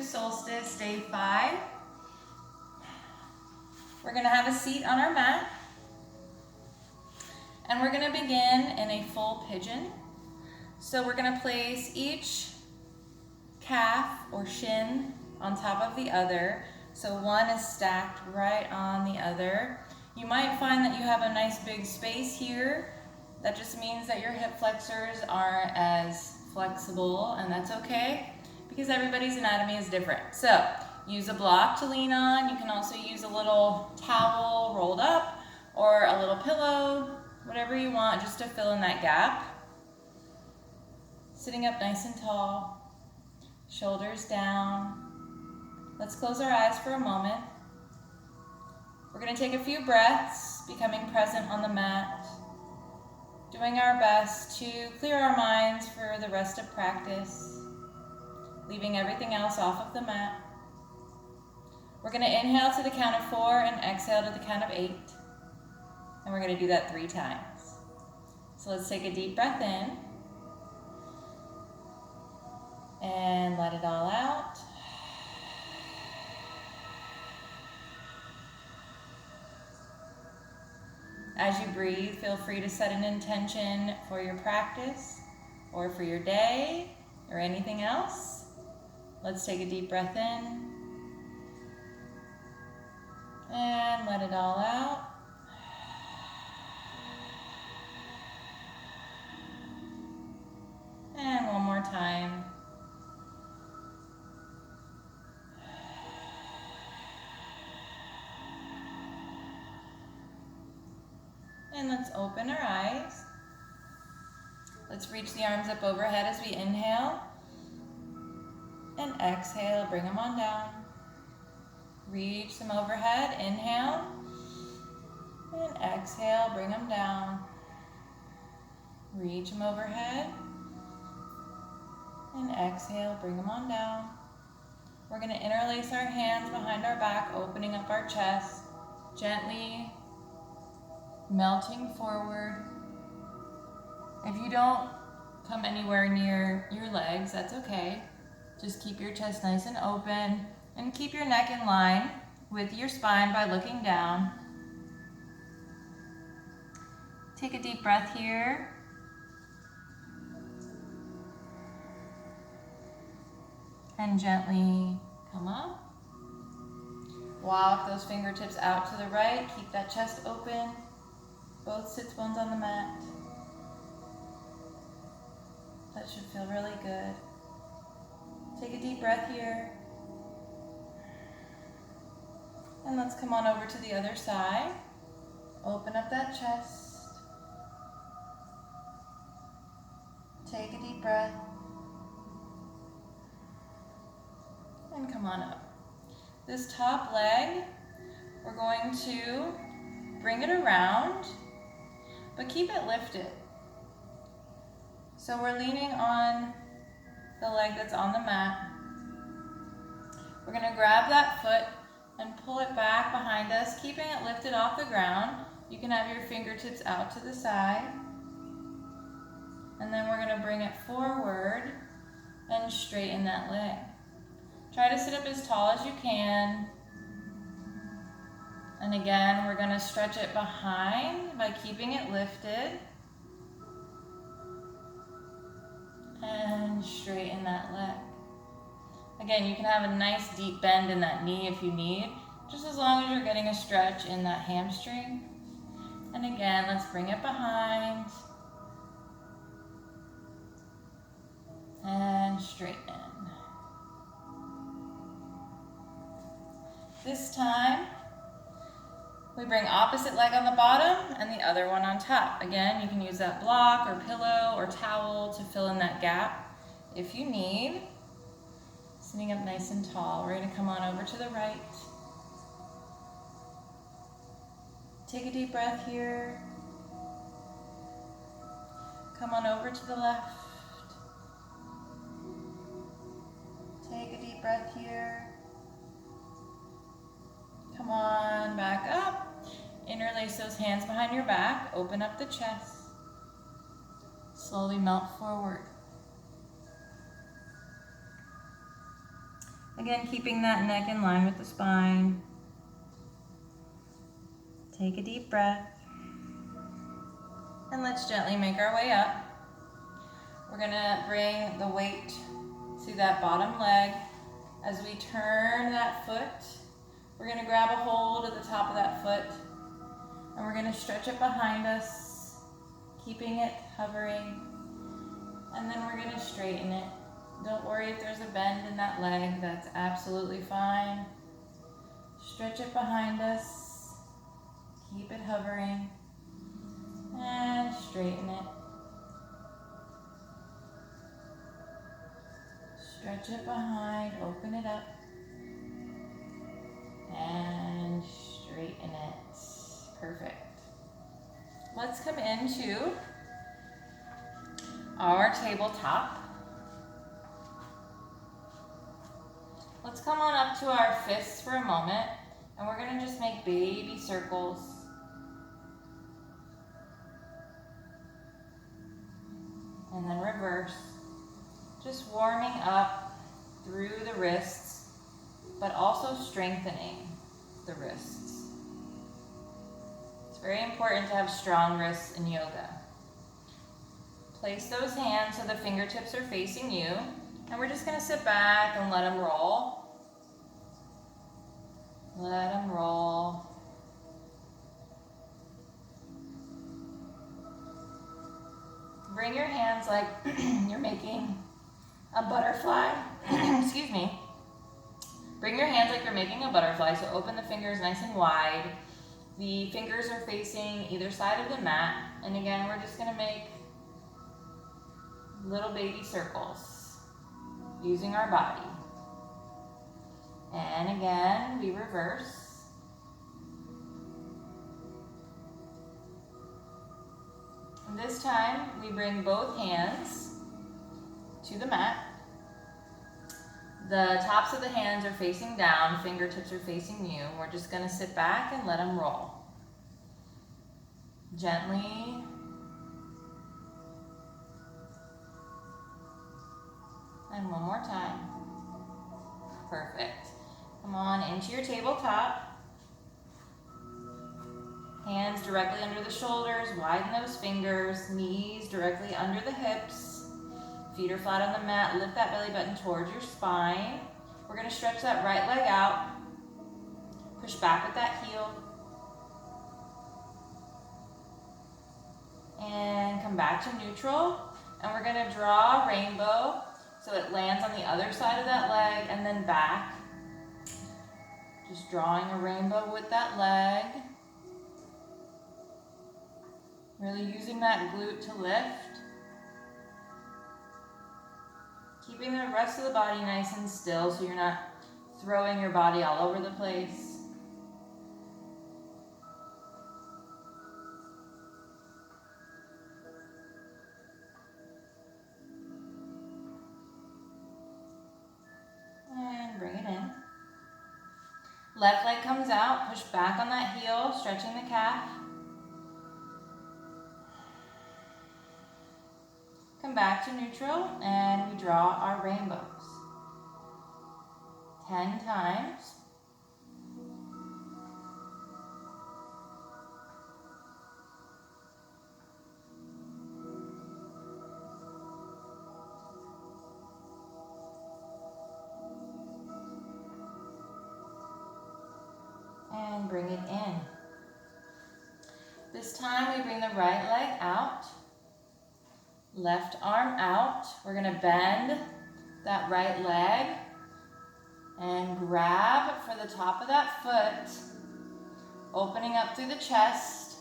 Solstice, day 5. We're going to have a seat on our mat. And we're going to begin in a full pigeon. So we're going to place each calf or shin on top of the other. So one is stacked right on the other. You might find that you have a nice big space here. That just means that your hip flexors aren't as flexible, and that's okay because everybody's anatomy is different. So use a block to lean on. You can also use a little towel rolled up or a little pillow, whatever you want, just to fill in that gap. Sitting up nice and tall, shoulders down. Let's close our eyes for a moment. We're going to take a few breaths, becoming present on the mat, doing our best to clear our minds for the rest of practice, leaving everything else off of the mat. We're going to inhale to the count of 4 and exhale to the count of 8. And we're going to do that 3 times. So let's take a deep breath in and let it all out. As you breathe, feel free to set an intention for your practice or for your day or anything else. Let's take a deep breath in and let it all out. And one more time. And let's open our eyes. Let's reach the arms up overhead as we inhale. And exhale, bring them on down. Reach them overhead, inhale. And exhale, bring them down. Reach them overhead. And exhale, bring them on down. We're going to interlace our hands behind our back, opening up our chest, gently melting forward. If you don't come anywhere near your legs, that's okay. Just keep your chest nice and open and keep your neck in line with your spine by looking down. Take a deep breath here. And gently come up. Walk those fingertips out to the right. Keep that chest open. Both sits bones on the mat. That should feel really good. Take a deep breath here. And let's come on over to the other side. Open up that chest. Take a deep breath. And come on up. This top leg, we're going to bring it around, but keep it lifted. So we're leaning on the leg that's on the mat. We're going to grab that foot and pull it back behind us, keeping it lifted off the ground. You can have your fingertips out to the side. And then we're going to bring it forward and straighten that leg. Try to sit up as tall as you can. And again, we're going to stretch it behind by keeping it lifted. And straighten that leg. Again, you can have a nice deep bend in that knee if you need, just as long as you're getting a stretch in that hamstring. And again, let's bring it behind. And straighten. This time, we bring opposite leg on the bottom and the other one on top. Again, you can use that block or pillow or towel to fill in that gap if you need. Sitting up nice and tall. We're going to come on over to the right. Take a deep breath here. Come on over to the left. Take a deep breath here. Come on back up. Interlace those hands behind your back. Open up the chest. Slowly melt forward. Again, keeping that neck in line with the spine. Take a deep breath. And let's gently make our way up. We're gonna bring the weight to that bottom leg. As we turn that foot, we're gonna grab a hold of the top of that foot and we're gonna stretch it behind us, keeping it hovering. And then we're gonna straighten it. Don't worry if there's a bend in that leg, that's absolutely fine. Stretch it behind us, keep it hovering, and straighten it. Stretch it behind, open it up, and straighten it. Perfect. Let's come into our tabletop. Let's come on up to our fists for a moment, and we're gonna just make baby circles. And then reverse. Just warming up through the wrists, but also strengthening the wrists. It's very important to have strong wrists in yoga. Place those hands so the fingertips are facing you, and we're just gonna sit back and let them roll. Let them roll. Bring your hands like you're making a butterfly. Excuse me. Bring your hands like you're making a butterfly, so open the fingers nice and wide. The fingers are facing either side of the mat, and again, we're just gonna make little baby circles using our body. And again, we reverse. And this time, we bring both hands to the mat. The tops of the hands are facing down, fingertips are facing you. We're just gonna sit back and let them roll. Gently. And one more time. Perfect. Come on into your tabletop. Hands directly under the shoulders, widen those fingers, knees directly under the hips. Feet are flat on the mat, lift that belly button towards your spine. We're gonna stretch that right leg out. Push back with that heel. And come back to neutral. And we're gonna draw a rainbow so it lands on the other side of that leg and then back. Just drawing a rainbow with that leg. Really using that glute to lift. Keeping the rest of the body nice and still so you're not throwing your body all over the place. And bring it in. Left leg comes out, push back on that heel, stretching the calf. Come back to neutral and we draw our rainbows. 10 times. And bring it in. This time we bring the right leg out. Left arm out. We're gonna bend that right leg and grab for the top of that foot, opening up through the chest.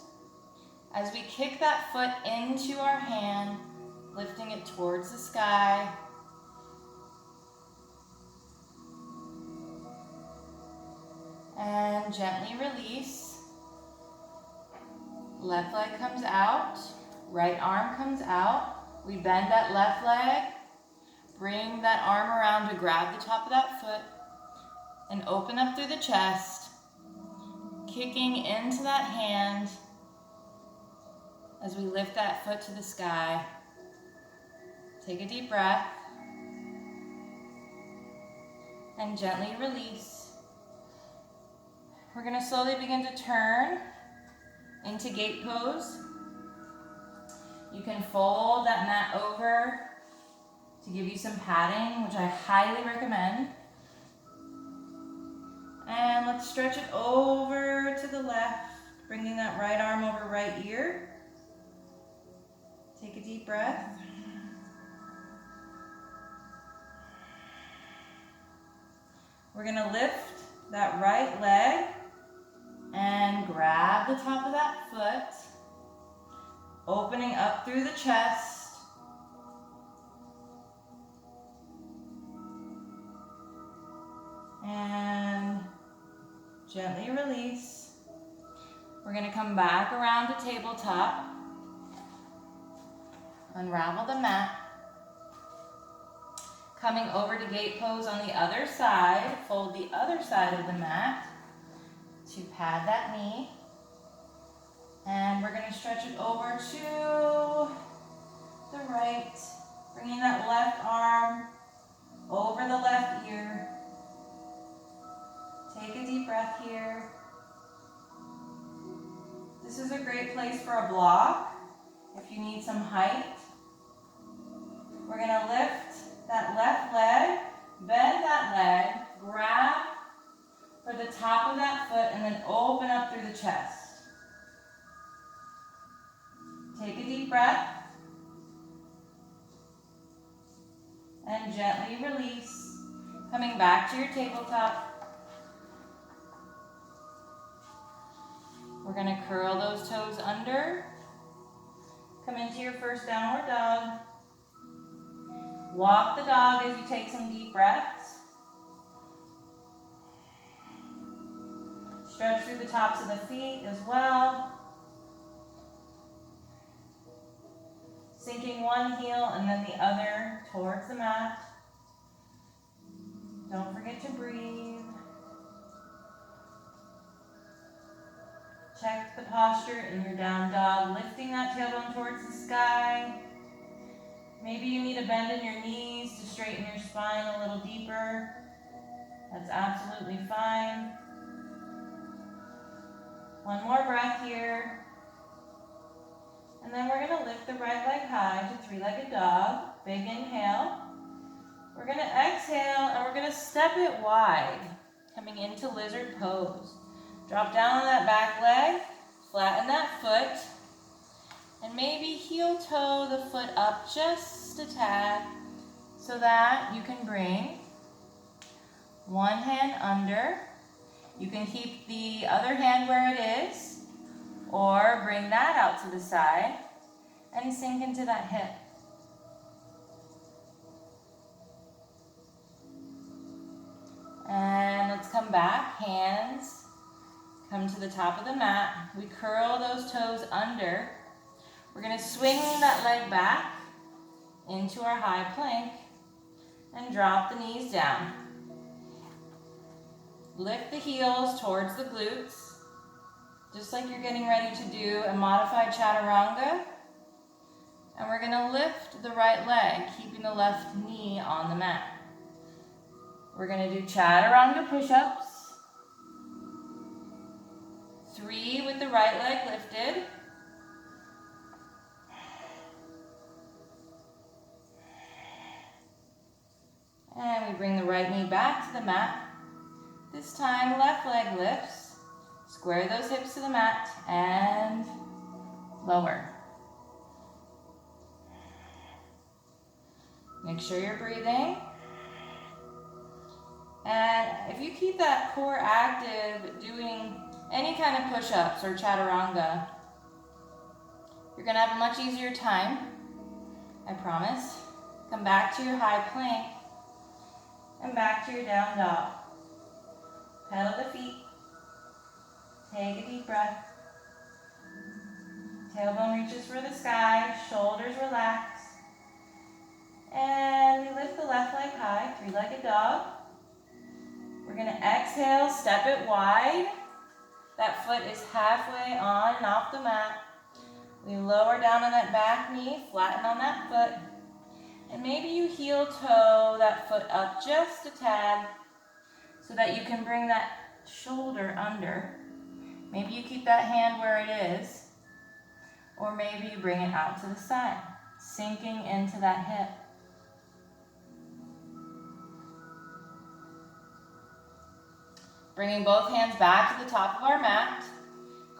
As we kick that foot into our hand, lifting it towards the sky. And gently release. Left leg comes out, right arm comes out. We bend that left leg, bring that arm around to grab the top of that foot, and open up through the chest, kicking into that hand as we lift that foot to the sky. Take a deep breath. and gently release. We're going to slowly begin to turn into gate pose. You can fold that mat over to give you some padding, which I highly recommend. And let's stretch it over to the left, bringing that right arm over right ear. Take a deep breath. We're going to lift that right leg and grab the top of that foot, opening up through the chest. And gently release. We're going to come back around to tabletop. Unravel the mat. Coming over to gate pose on the other side. Fold the other side of the mat to pad that knee. And we're going to stretch it over to the right. Bringing that left arm over the left ear. Take a deep breath here. This is a great place for a block if you need some height. We're going to lift that left leg, bend that leg, grab for the top of that foot, and then open up through the chest. Take a deep breath. And gently release. Coming back to your tabletop. We're going to curl those toes under. Come into your first downward dog. Walk the dog as you take some deep breaths. Stretch through the tops of the feet as well. Sinking one heel and then the other towards the mat. Don't forget to breathe. Check the posture in your down dog, lifting that tailbone towards the sky. Maybe you need a bend in your knees to straighten your spine a little deeper. That's absolutely fine. One more breath here. And then we're going to lift the right leg high to three-legged dog. Big inhale. We're going to exhale and we're going to step it wide, coming into lizard pose. Drop down on that back leg, flatten that foot, and maybe heel toe the foot up just a tad so that you can bring one hand under. You can keep the other hand where it is, or bring that out to the side and sink into that hip. And let's come back, hands come to the top of the mat. We curl those toes under. We're going to swing that leg back into our high plank and drop the knees down. Lift the heels towards the glutes, just like you're getting ready to do a modified Chaturanga. And we're going to lift the right leg, keeping the left knee on the mat. We're going to do Chaturanga push-ups. 3 with the right leg lifted. And we bring the right knee back to the mat. This time, left leg lifts. Square those hips to the mat and lower. Make sure you're breathing. And if you keep that core active doing any kind of push-ups or Chaturanga, you're going to have a much easier time, I promise. Come back to your high plank and back to your down dog. Pedal the feet. Take a deep breath. Tailbone reaches for the sky, shoulders relax. And we lift the left leg high, three-legged dog. We're going to exhale, step it wide. That foot is halfway on and off the mat. We lower down on that back knee, flatten on that foot. And maybe you heel toe that foot up just a tad so that you can bring that shoulder under. Maybe you keep that hand where it is, or maybe you bring it out to the side, sinking into that hip. Bringing both hands back to the top of our mat.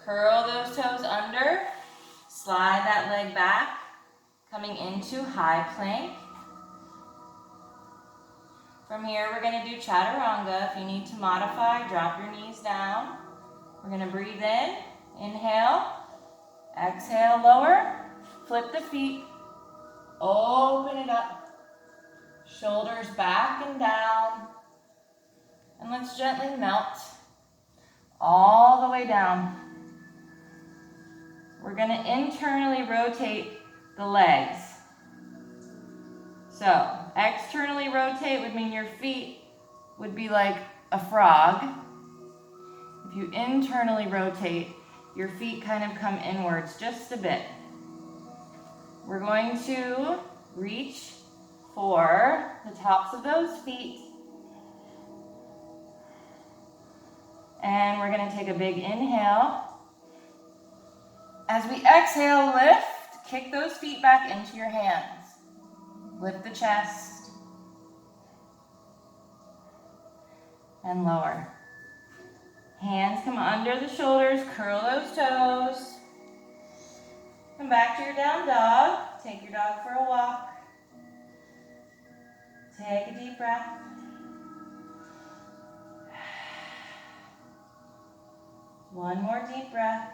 Curl those toes under. Slide that leg back, coming into high plank. From here, we're going to do Chaturanga. If you need to modify, drop your knees down. We're going to breathe in, inhale, exhale, lower, flip the feet, open it up, shoulders back and down, and let's gently melt all the way down. We're going to internally rotate the legs. So, externally rotate would mean your feet would be like a frog. If you internally rotate, your feet kind of come inwards just a bit. We're going to reach for the tops of those feet. And we're going to take a big inhale. As we exhale, lift, kick those feet back into your hands. Lift the chest. And lower. Hands come under the shoulders, curl those toes. Come back to your down dog. Take your dog for a walk. Take a deep breath. One more deep breath.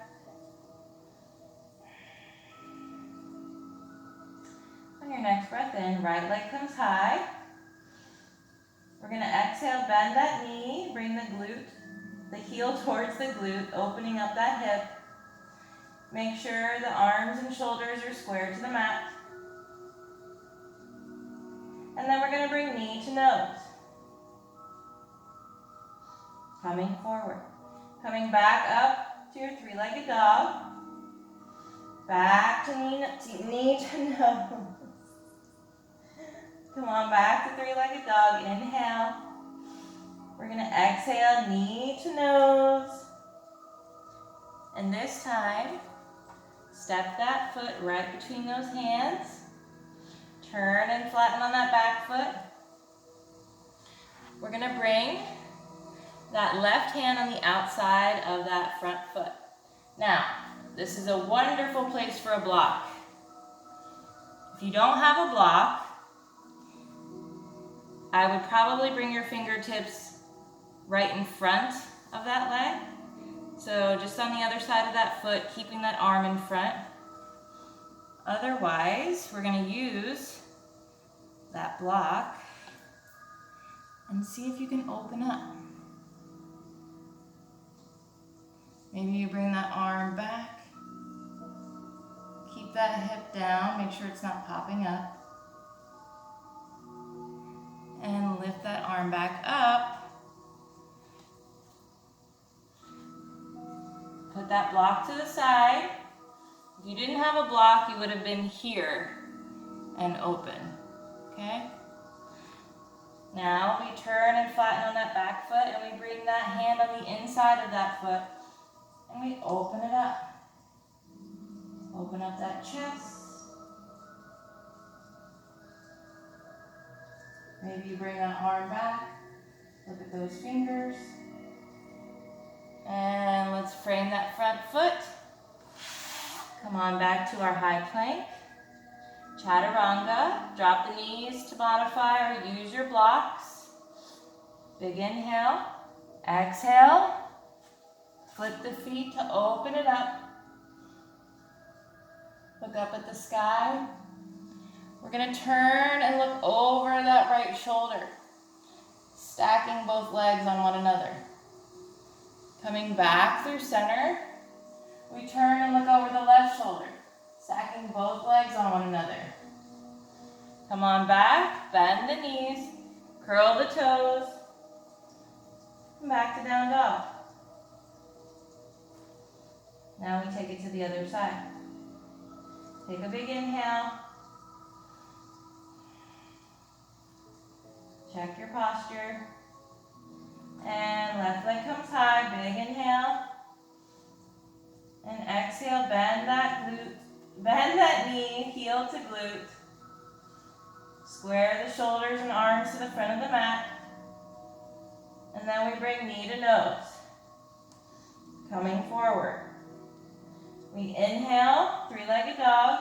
On your next breath in, right leg comes high. We're going to exhale, bend that knee, bring the heel towards the glute, opening up that hip. Make sure the arms and shoulders are square to the mat. And then we're going to bring knee to nose. Coming forward. Coming back up to your three-legged dog. Back to knee to nose. Come on, back to three-legged dog. Inhale. We're going to exhale, knee to nose. And this time, step that foot right between those hands. Turn and flatten on that back foot. We're going to bring that left hand on the outside of that front foot. Now, this is a wonderful place for a block. If you don't have a block, I would probably bring your fingertips right in front of that leg. So just on the other side of that foot, keeping that arm in front. Otherwise, we're going to use that block and see if you can open up. Maybe you bring that arm back. Keep that hip down, make sure it's not popping up. And lift that arm back up. Put that block to the side. If you didn't have a block, you would have been here and open, okay? Now we turn and flatten on that back foot and we bring that hand on the inside of that foot and we open it up. Open up that chest. Maybe you bring that arm back. Look at those fingers. And let's frame that front foot. Come on back to our high plank. Chaturanga. Drop the knees to modify or use your blocks. Big inhale. Exhale. Flip the feet to open it up. Look up at the sky. We're going to turn and look over that right shoulder. Stacking both legs on one another. Coming back through center. We turn and look over the left shoulder. Stacking both legs on one another. Come on back. Bend the knees. Curl the toes. Come back to down dog. Now we take it to the other side. Take a big inhale. Check your posture. And left leg comes high, big inhale. And exhale, bend that glute, bend that knee, heel to glute. Square the shoulders and arms to the front of the mat. And then we bring knee to nose, coming forward. We inhale, three-legged dog,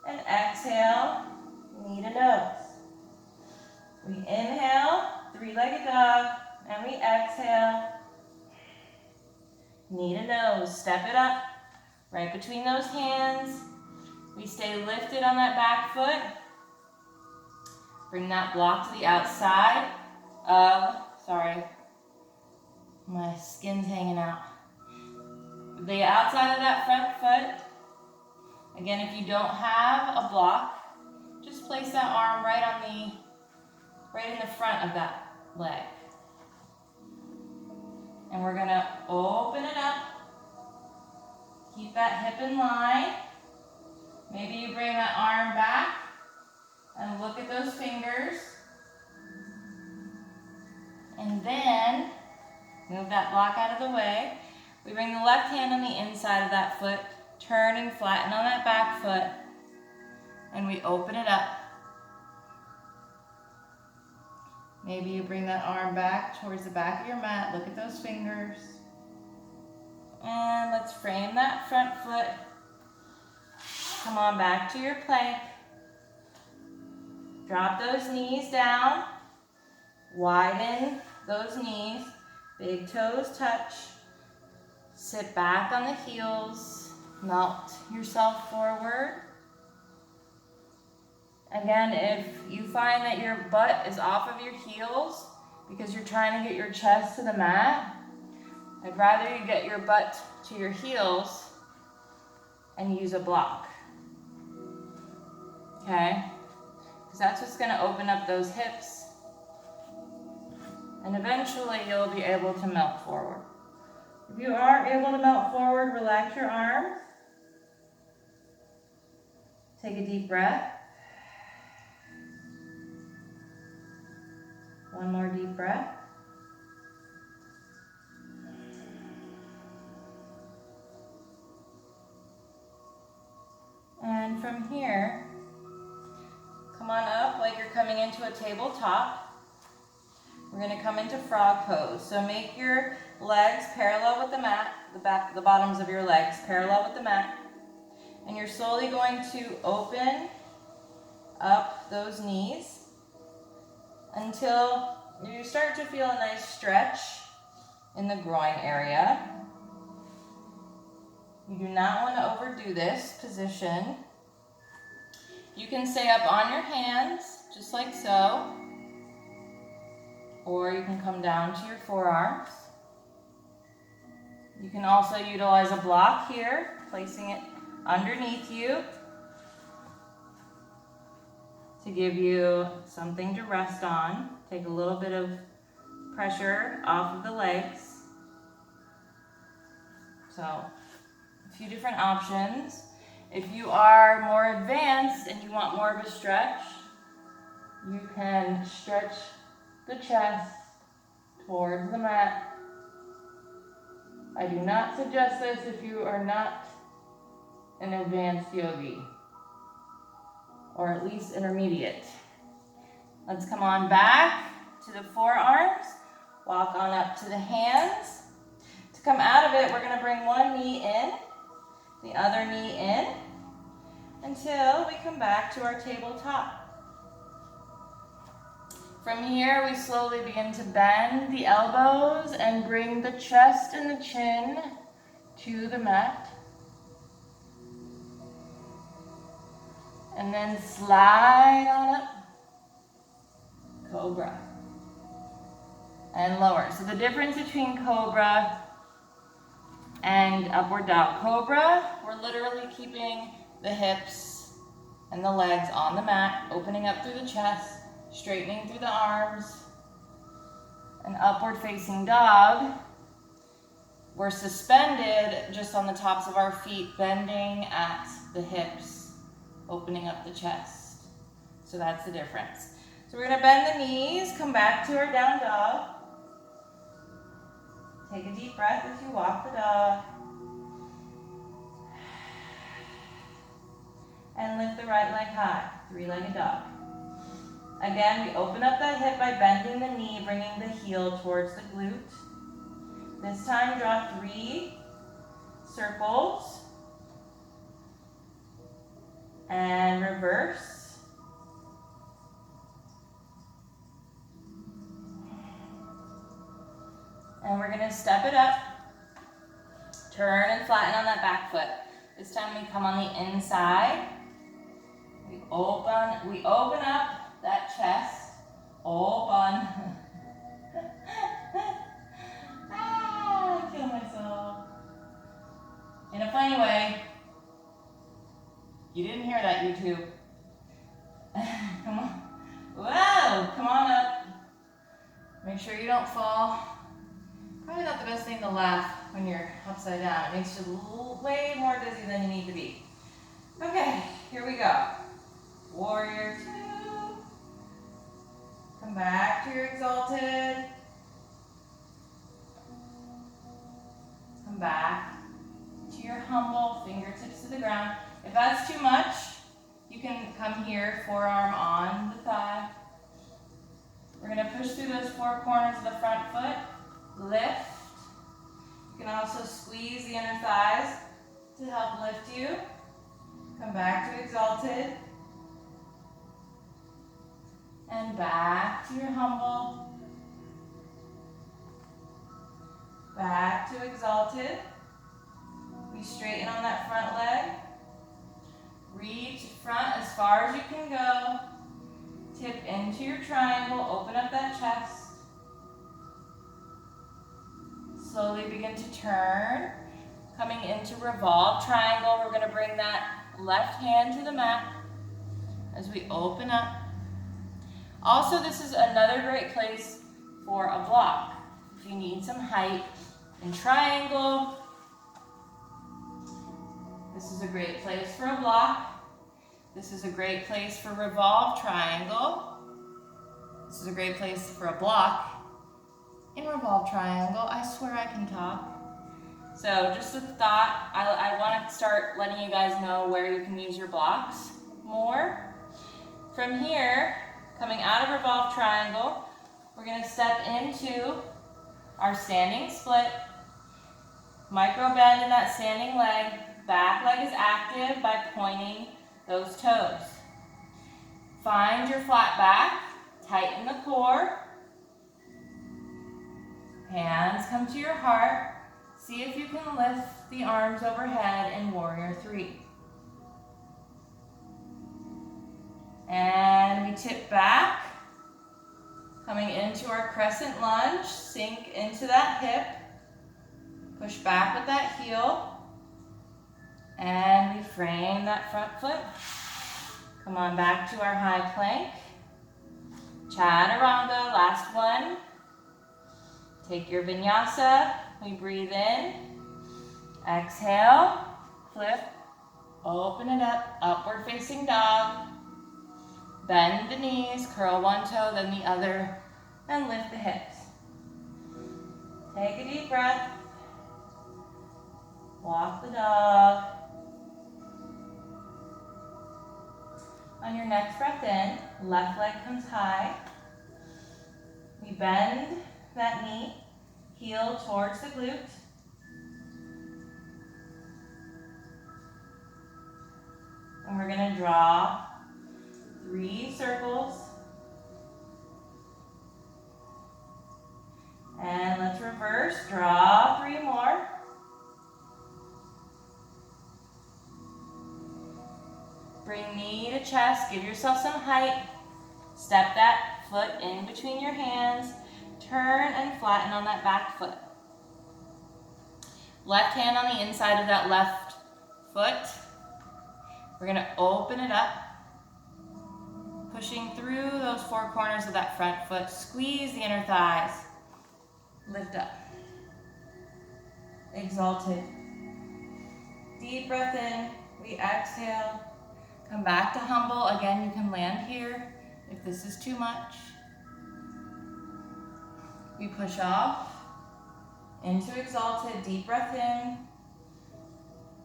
and exhale, knee to nose. We inhale, three-legged dog, and we exhale, knee to nose. Step it up, right between those hands. We stay lifted on that back foot. Bring that block to the outside of, my skin's hanging out. The outside of that front foot. Again, if you don't have a block, just place that arm right in the front of that leg. And we're gonna open it up. Keep that hip in line. Maybe you bring that arm back and look at those fingers. And then move that block out of the way. We bring the left hand on the inside of that foot, turn and flatten on that back foot, and we open it up. Maybe you bring that arm back towards the back of your mat, look at those fingers. And let's frame that front foot. Come on back to your plank. Drop those knees down. Widen those knees. Big toes touch. Sit back on the heels. Melt yourself forward. Again, if you find that your butt is off of your heels because you're trying to get your chest to the mat, I'd rather you get your butt to your heels and use a block. Okay? Because that's what's going to open up those hips. And eventually you'll be able to melt forward. If you aren't able to melt forward, relax your arms. Take a deep breath. One more deep breath. And from here, come on up like you're coming into a tabletop. We're going to come into frog pose. So make your legs parallel with the mat, the bottoms of your legs parallel with the mat. And you're slowly going to open up those knees until you start to feel a nice stretch in the groin area. You do not want to overdo this position. You can stay up on your hands, just like so. Or you can come down to your forearms. You can also utilize a block here, placing it underneath you to give you something to rest on. Take a little bit of pressure off of the legs. So, a few different options. If you are more advanced and you want more of a stretch, you can stretch the chest towards the mat. I do not suggest this if you are not an advanced yogi, or at least intermediate. Let's come on back to the forearms. Walk on up to the hands. To come out of it, we're going to bring one knee in, the other knee in, until we come back to our tabletop. From here, we slowly begin to bend the elbows and bring the chest and the chin to the mat. And then slide on up, cobra, and lower. So the difference between cobra and upward dog. Cobra, we're literally keeping the hips and the legs on the mat, opening up through the chest, straightening through the arms. An upward facing dog, we're suspended just on the tops of our feet, bending at the hips, opening up the chest. So that's the difference. So we're going to bend the knees, come back to our down dog. Take a deep breath as you walk the dog. And lift the right leg high, three-legged dog. Again, we open up that hip by bending the knee, bringing the heel towards the glute. This time, draw 3 circles. And reverse. And we're gonna step it up. Turn and flatten on that back foot. This time we come on the inside. We open up that chest. Open. I kill myself. In a funny way. You didn't hear that, YouTube. Come on. Whoa, come on up. Make sure you don't fall. Probably not the best thing to laugh when you're upside down. It makes you way more dizzy than you need to be. Okay, here we go. Warrior 2. Come back to your exalted. Come back to your humble, fingertips to the ground. If that's too much, you can come here, forearm on the thigh. We're going to push through those 4 corners of the front foot. Lift. You can also squeeze the inner thighs to help lift you. Come back to exalted. And back to your humble. Back to exalted. We straighten on that front leg. Reach front as far as you can go. Tip into your triangle. Open up that chest. Slowly begin to turn. Coming into revolve triangle. We're going to bring that left hand to the mat as we open up. Also, this is another great place for a block. If you need some height in triangle, this is a great place for a block. This is a great place for revolve triangle. This is a great place for a block in revolve triangle. I swear I can talk. So just a thought, I want to start letting you guys know where you can use your blocks more. From here, coming out of revolve triangle, we're going to step into our standing split. Micro bend in that standing leg. Back leg is active by pointing those toes. Find your flat back. Tighten the core. Hands come to your heart. See if you can lift the arms overhead in Warrior 3. And we tip back. Coming into our Crescent Lunge. Sink into that hip. Push back with that heel. And we frame that front foot. Come on back to our high plank. Chaturanga, last one. Take your vinyasa. We breathe in. Exhale. Flip. Open it up. Upward facing dog. Bend the knees. Curl one toe, then the other. And lift the hips. Take a deep breath. Walk the dog. On your next breath in, left leg comes high. We bend that knee, heel towards the glute. And we're going to draw 3 circles. And let's reverse, draw 3 more. Bring knee to chest, give yourself some height. Step that foot in between your hands. Turn and flatten on that back foot. Left hand on the inside of that left foot. We're going to open it up. Pushing through those 4 corners of that front foot. Squeeze the inner thighs. Lift up. Exalted. Deep breath in. We exhale. Come back to humble. Again, you can land here if this is too much. We push off. Into exalted, deep breath in.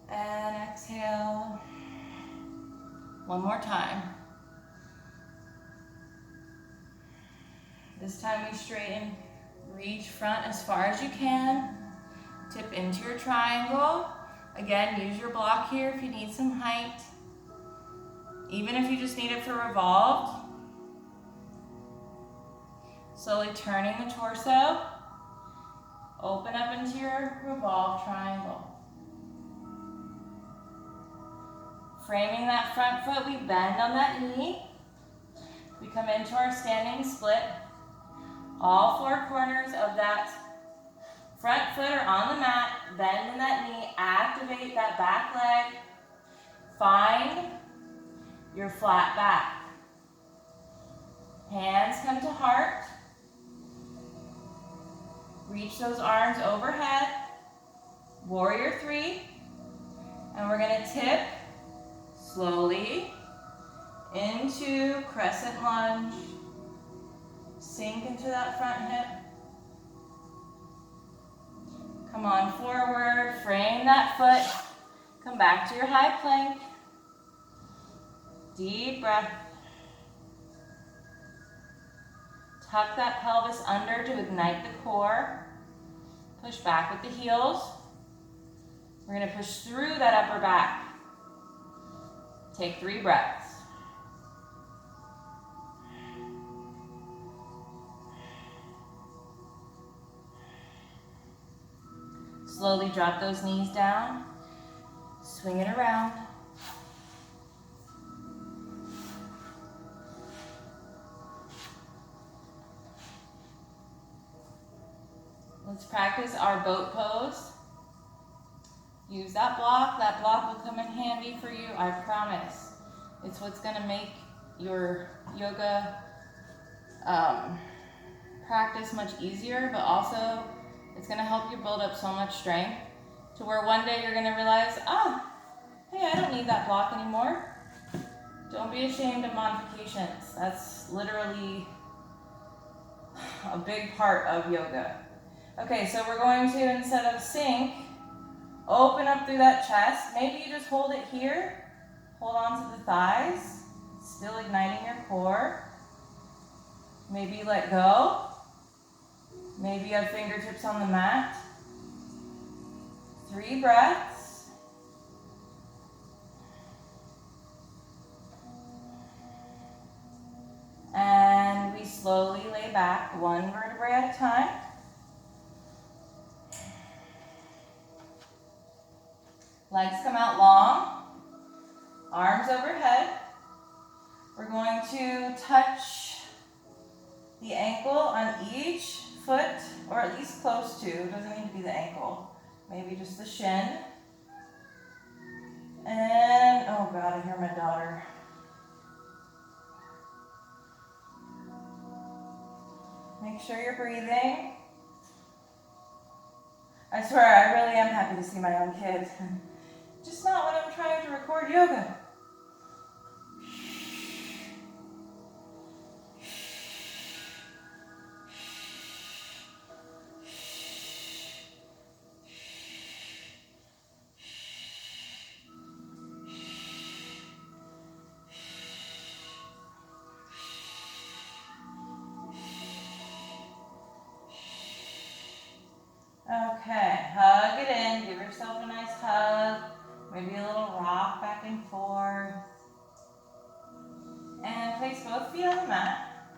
And exhale. One more time. This time we straighten, reach front as far as you can. Tip into your triangle. Again, use your block here if you need some height. Even if you just need it for revolved. Slowly turning the torso. Open up into your revolved triangle. Framing that front foot, we bend on that knee. We come into our standing split. All four corners of that front foot are on the mat. Bend in that knee, activate that back leg. Find your flat back. Hands come to heart. Reach those arms overhead. Warrior three. And we're gonna tip slowly into crescent lunge. Sink into that front hip. Come on forward, frame that foot. Come back to your high plank. Deep breath. Tuck that pelvis under to ignite the core. Push back with the heels. We're going to push through that upper back. Take 3 breaths. Slowly drop those knees down. Swing it around. Let's practice our boat pose. Use that block. That block will come in handy for you, I promise. It's what's going to make your yoga practice much easier, but also it's going to help you build up so much strength to where one day you're going to realize, hey, I don't need that block anymore. Don't be ashamed of modifications. That's literally a big part of yoga. Okay, so we're going to, instead of sink, open up through that chest. Maybe you just hold it here. Hold on to the thighs. Still igniting your core. Maybe you let go. Maybe you have fingertips on the mat. 3 breaths. And we slowly lay back 1 vertebrae at a time. Legs come out long, arms overhead. We're going to touch the ankle on each foot, or at least close to. It doesn't need to be the ankle. Maybe just the shin. And, oh God, I hear my daughter. Make sure you're breathing. I swear, I really am happy to see my own kid. Just not when I'm trying to record yoga. Okay, hug it in, give yourself a nice hug, maybe a little rock back and forth. And place both feet on the mat.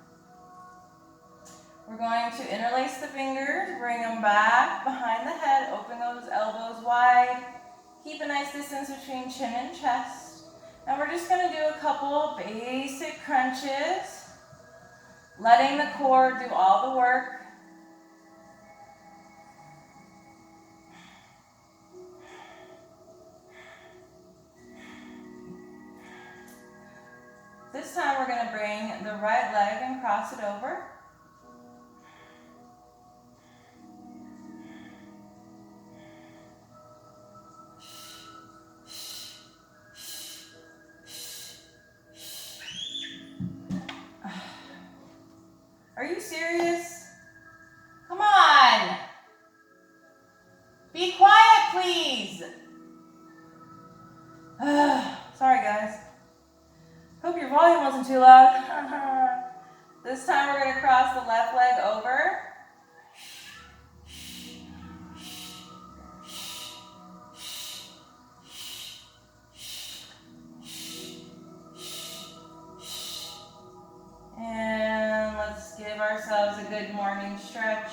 We're going to interlace the fingers, bring them back behind the head, open those elbows wide. Keep a nice distance between chin and chest. And we're just going to do a couple basic crunches, letting the core do all the work. This time we're going to bring the right leg and cross it over. Are you serious? Come on! wasn't too loud. This time we're gonna cross the left leg over. And let's give ourselves a good morning stretch.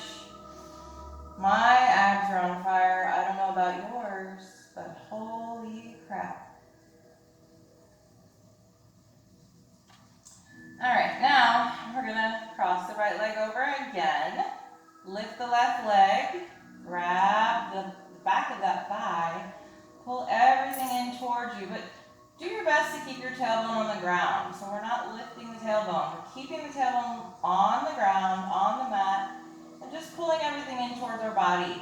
My abs are on fire. I don't know about yours, but holy crap. All right, now we're gonna cross the right leg over again. Lift the left leg, grab the back of that thigh, pull everything in towards you, but do your best to keep your tailbone on the ground. So we're not lifting the tailbone, we're keeping the tailbone on the ground, on the mat, and just pulling everything in towards our body.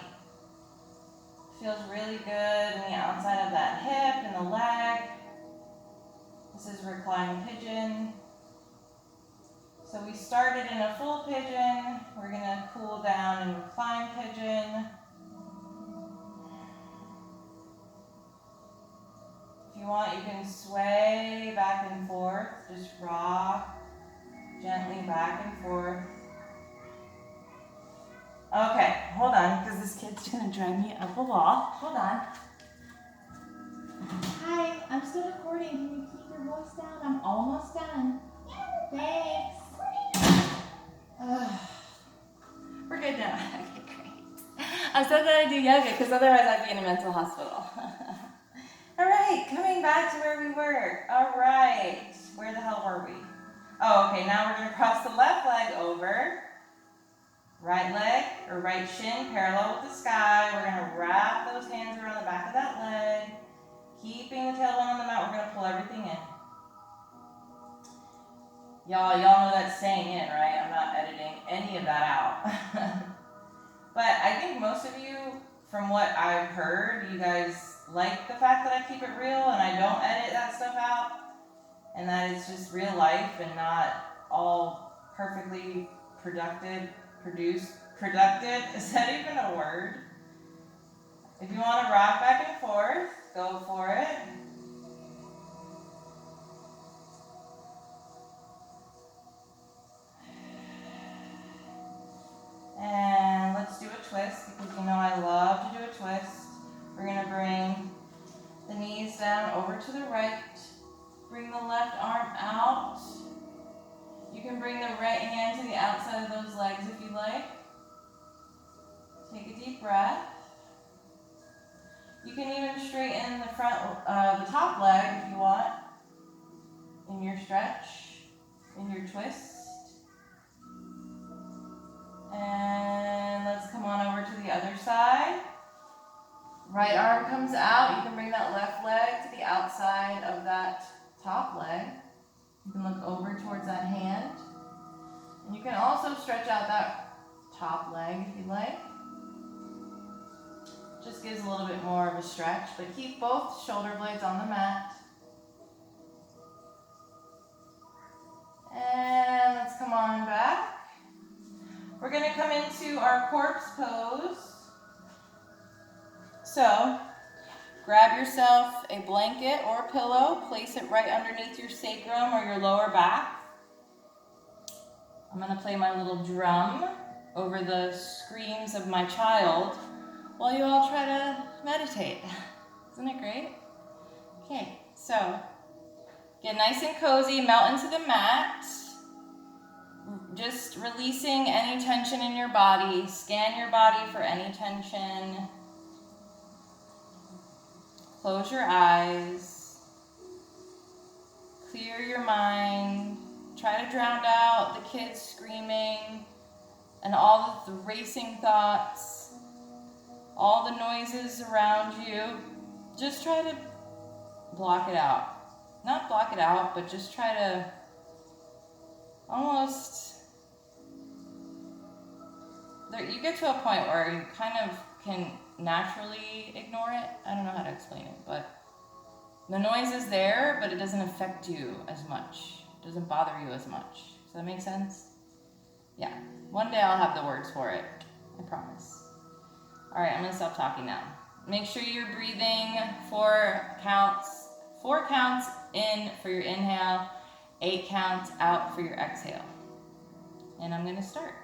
Feels really good in the outside of that hip and the leg. This is Reclined Pigeon. So we started in a full pigeon. We're gonna cool down in Reclined Pigeon. If you want, you can sway back and forth. Just rock gently back and forth. Okay, hold on, because this kid's gonna drive me up a wall. Hold on. Hi, I'm still recording. Can you keep your voice down? I'm almost done. Thanks. We're good now. Okay, great. I'm so glad I do yoga, because otherwise I'd be in a mental hospital. All right, coming back to where we were. All right, where the hell were we? Oh, okay, now we're gonna cross the left leg over. Right leg, or right shin, parallel with the sky. We're gonna wrap those hands around the back of that leg. Keeping the tailbone on the mat, we're gonna pull everything in. Y'all know that's staying in, right? I'm not editing any of that out. But I think most of you, from what I've heard, you guys like the fact that I keep it real and I don't edit that stuff out. And that it's just real life and not all perfectly productive. Is that even a word? If you want to rock back and forth, go for it. And let's do a twist, because you know I love to do a twist. We're going to bring the knees down over to the right. Bring the left arm out. You can bring the right hand to the outside of those legs if you like. Take a deep breath. You can even straighten the the top leg if you want, in your stretch, in your twist. And let's come on over to the other side. Right arm comes out. You can bring that left leg to the outside of that top leg. You can look over towards that hand. And you can also stretch out that top leg if you like. Just gives a little bit more of a stretch, but keep both shoulder blades on the mat. And let's come on back. We're going to come into our corpse pose. So, grab yourself a blanket or a pillow, place it right underneath your sacrum or your lower back. I'm going to play my little drum over the screams of my child while you all try to meditate. Isn't it great? Okay, so get nice and cozy, melt into the mat. Just releasing any tension in your body. Scan your body for any tension. Close your eyes. Clear your mind. Try to drown out the kids screaming and all the racing thoughts, all the noises around you. Just try to block it out. Not block it out, but just try to almost... You get to a point where you kind of can naturally ignore it. I don't know how to explain it, but the noise is there, but it doesn't affect you as much. It doesn't bother you as much. Does that make sense? Yeah. One day I'll have the words for it. I promise. All right, I'm going to stop talking now. Make sure you're breathing 4 counts. 4 counts in for your inhale, 8 counts out for your exhale. And I'm going to start.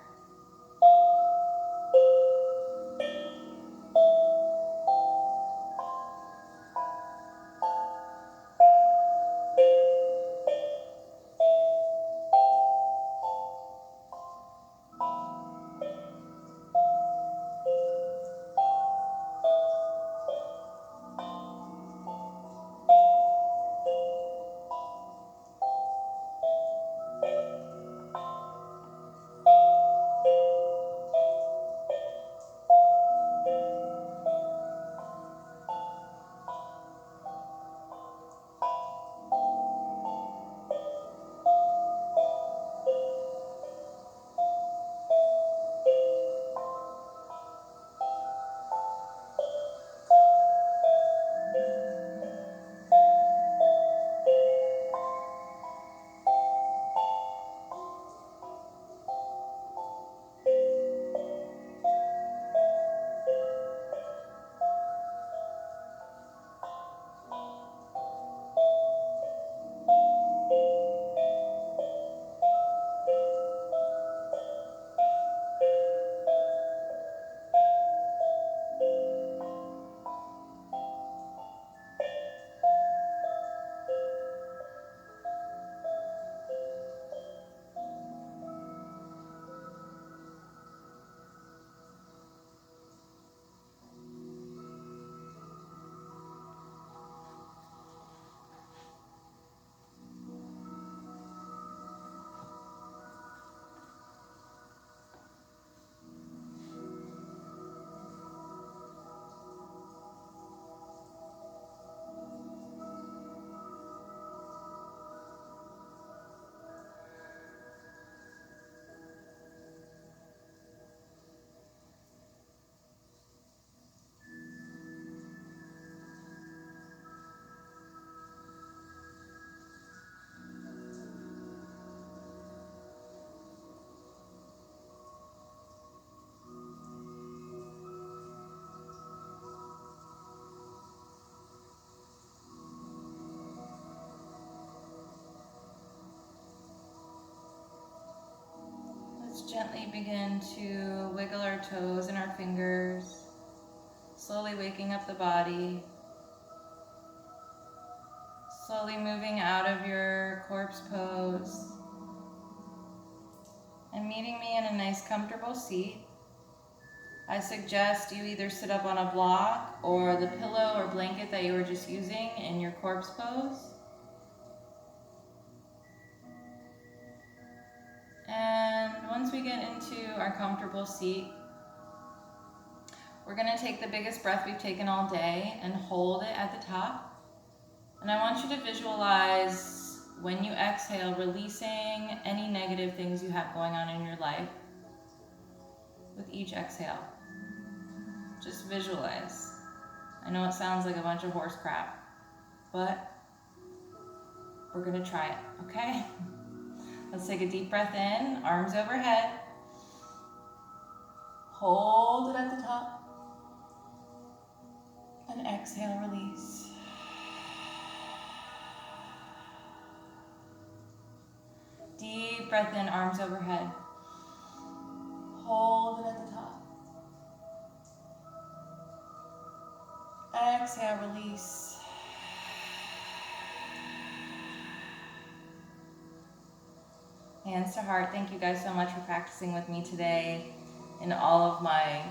Gently begin to wiggle our toes and our fingers, slowly waking up the body, slowly moving out of your corpse pose, and meeting me in a nice comfortable seat. I suggest you either sit up on a block or the pillow or blanket that you were just using in your corpse pose. And once we get into our comfortable seat, we're going to take the biggest breath we've taken all day and hold it at the top. And I want you to visualize when you exhale, releasing any negative things you have going on in your life with each exhale. Just visualize. I know it sounds like a bunch of horse crap, but we're going to try it, okay? Let's take a deep breath in, arms overhead. Hold it at the top. And exhale, release. Deep breath in, arms overhead. Hold it at the top. Exhale, release. Hands to heart. Thank you guys so much for practicing with me today in all of my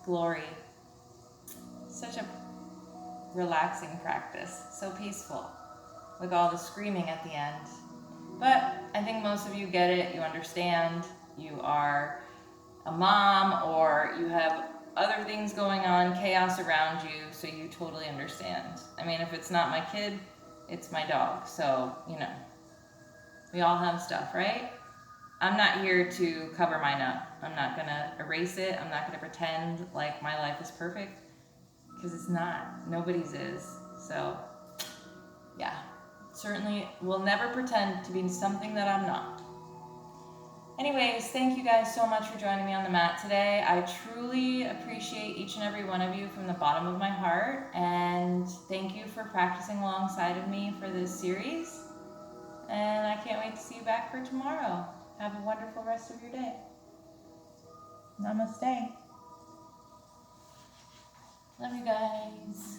glory. Such a relaxing practice, so peaceful, with all the screaming at the end. But I think most of you get it, you understand, you are a mom or you have other things going on, chaos around you, so you totally understand. I mean, if it's not my kid, it's my dog, so, you know. We all have stuff, right? I'm not here to cover mine up. I'm not going to erase it. I'm not going to pretend like my life is perfect, because it's not. Nobody's is. So, yeah. Certainly will never pretend to be something that I'm not. Anyways, thank you guys so much for joining me on the mat today. I truly appreciate each and every one of you from the bottom of my heart, and thank you for practicing alongside of me for this series. And I can't wait to see you back for tomorrow. Have a wonderful rest of your day. Namaste. Love you guys.